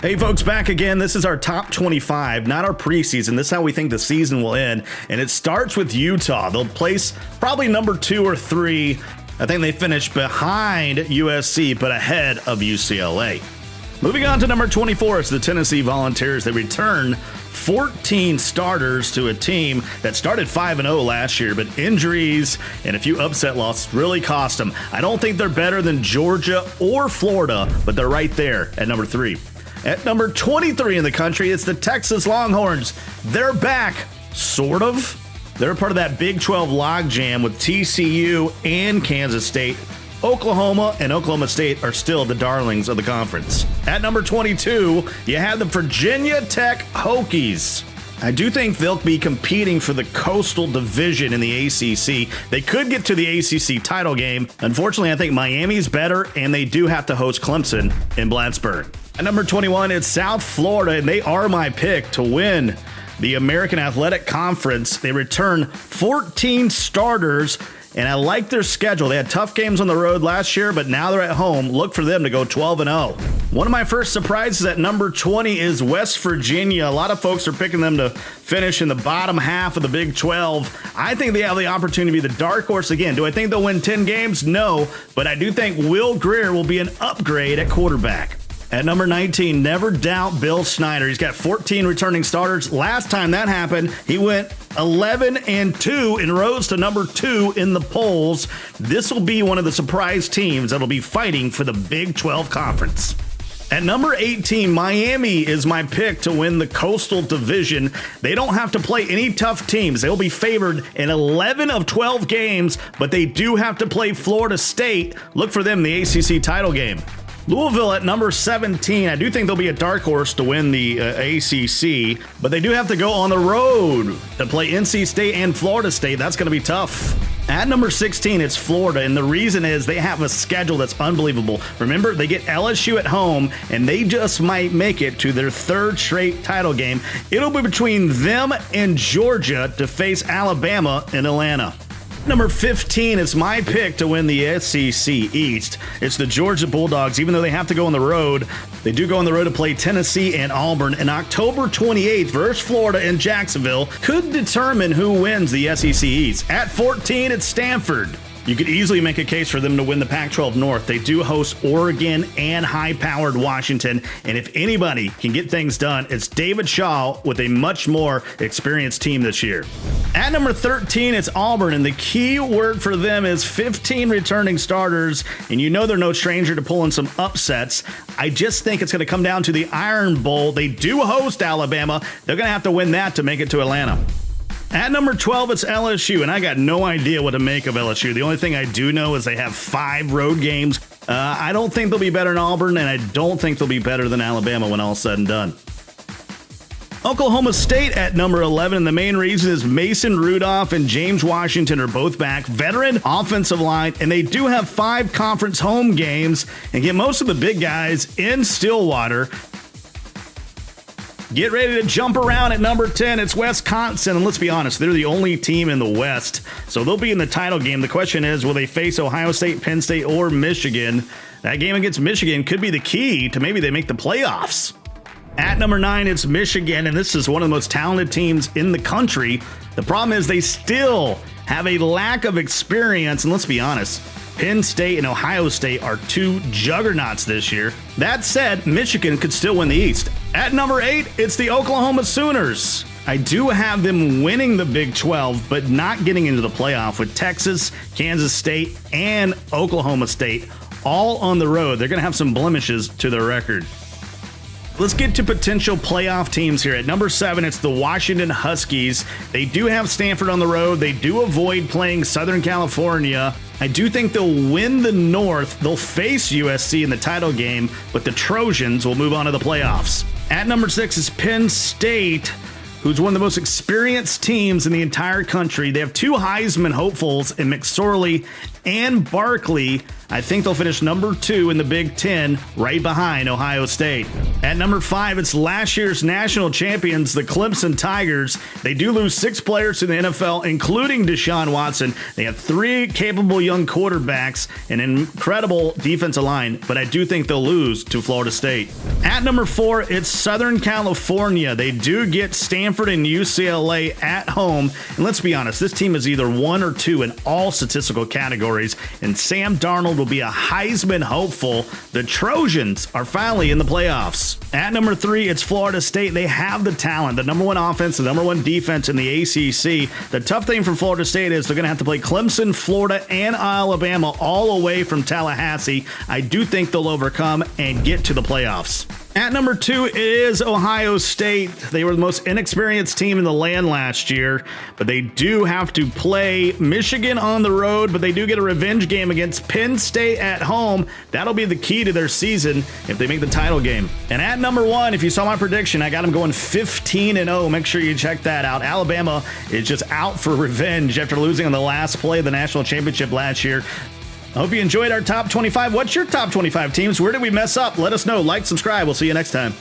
Hey folks, back again. This is our top 25, not our preseason. This is how we think the season will end. And it starts with Utah. They'll place probably number 2 or 3. I think they finished behind USC, but ahead of UCLA. Moving on to number 24, it's the Tennessee Volunteers. They return 14 starters to a team that started 5-0 last year, but injuries and a few upset losses really cost them. I don't think they're better than Georgia or Florida, but they're right there at number 3. At number 23 in the country, it's the Texas Longhorns. They're back, sort of. They're part of that Big 12 logjam with TCU and Kansas State. Oklahoma and Oklahoma State are still the darlings of the conference. At number 22, you have the Virginia Tech Hokies. I do think they'll be competing for the Coastal Division in the ACC. They could get to the ACC title game. Unfortunately, I think Miami's better, and they do have to host Clemson in Plattsburgh. At number 21, it's South Florida, and they are my pick to win the American Athletic Conference. They return 14 starters, and I like their schedule. They had tough games on the road last year, but now they're at home. Look for them to go 12-0. One of my first surprises at number 20 is West Virginia. A lot of folks are picking them to finish in the bottom half of the Big 12. I think they have the opportunity to be the dark horse again. Do I think they'll win 10 games? No, but I do think Will Grier will be an upgrade at quarterback. At number 19, never doubt Bill Snyder. He's got 14 returning starters. Last time that happened, he went 11-2 and rose to number 2 in the polls. This will be one of the surprise teams that will be fighting for the Big 12 Conference. At number 18, Miami is my pick to win the Coastal Division. They don't have to play any tough teams. They'll be favored in 11 of 12 games, but they do have to play Florida State. Look for them in the ACC title game. Louisville at number 17. I do think they'll be a dark horse to win the ACC, but they do have to go on the road to play NC State and Florida State. That's going to be tough. At number 16, it's Florida, and the reason is they have a schedule that's unbelievable. Remember, they get LSU at home, and they just might make it to their 3rd straight title game. It'll be between them and Georgia to face Alabama in Atlanta. Number 15 is my pick to win the SEC East. It's the Georgia Bulldogs. Even though they have to go on the road, they do go on the road to play Tennessee and Auburn. And October 28th versus Florida in Jacksonville could determine who wins the SEC East. At 14, it's Stanford. You could easily make a case for them to win the Pac-12 North. They do host Oregon and high-powered Washington, and if anybody can get things done, it's David Shaw with a much more experienced team this year. At number 13, it's Auburn, and the key word for them is 15 returning starters, and you know they're no stranger to pulling some upsets. I just think it's going to come down to the Iron Bowl. They do host Alabama. They're going to have to win that to make it to Atlanta. At number 12, it's LSU, and I got no idea what to make of LSU. The only thing I do know is they have 5 road games. I don't think they'll be better than Auburn, and I don't think they'll be better than Alabama when all's said and done. Oklahoma State at number 11, and the main reason is Mason Rudolph and James Washington are both back. Veteran offensive line, and they do have 5 conference home games and get most of the big guys in Stillwater. Get ready to jump around at number 10. It's Wisconsin, and let's be honest, they're the only team in the West, so they'll be in the title game. The question is, will they face Ohio State, Penn State, or Michigan? That game against Michigan could be the key to maybe they make the playoffs. At number 9, it's Michigan, and this is one of the most talented teams in the country. The problem is they still have a lack of experience, and let's be honest, Penn State and Ohio State are 2 juggernauts this year. That said, Michigan could still win the East. At number 8, it's the Oklahoma Sooners. I do have them winning the Big 12, but not getting into the playoff with Texas, Kansas State, and Oklahoma State all on the road. They're going to have some blemishes to their record. Let's get to potential playoff teams here. At number 7, it's the Washington Huskies. They do have Stanford on the road. They do avoid playing Southern California. I do think they'll win the North. They'll face USC in the title game, but the Trojans will move on to the playoffs. At number 6 is Penn State. who's one of the most experienced teams in the entire country. They have 2 Heisman hopefuls in McSorley and Barkley. I think they'll finish number 2 in the Big Ten, right behind Ohio State. At number 5, it's last year's national champions, the Clemson Tigers. They do lose 6 players to the NFL, including Deshaun Watson. They have 3 capable young quarterbacks, an incredible defensive line, but I do think they'll lose to Florida State. At number 4, it's Southern California. They do get Stanford and UCLA at home. And let's be honest, this team is either 1 or 2 in all statistical categories, and Sam Darnold will be a Heisman hopeful. The Trojans are finally in the playoffs. At number 3, it's Florida State. They have the talent, the number 1 offense, the number 1 defense in the ACC. The tough thing for Florida State is they're going to have to play Clemson, Florida, and Alabama all away from Tallahassee. I do think they'll overcome and get to the playoffs. At number 2 is Ohio State. They were the most inexperienced team in the land last year, but they do have to play Michigan on the road, but they do get a revenge game against Penn State at home. That'll be the key to their season if they make the title game. And at number 1, if you saw my prediction, I got them going 15-0. Make sure you check that out. Alabama is just out for revenge after losing on the last play of the national championship last year. I hope you enjoyed our top 25. What's your top 25 teams? Where did we mess up? Let us know. Like, subscribe. We'll see you next time.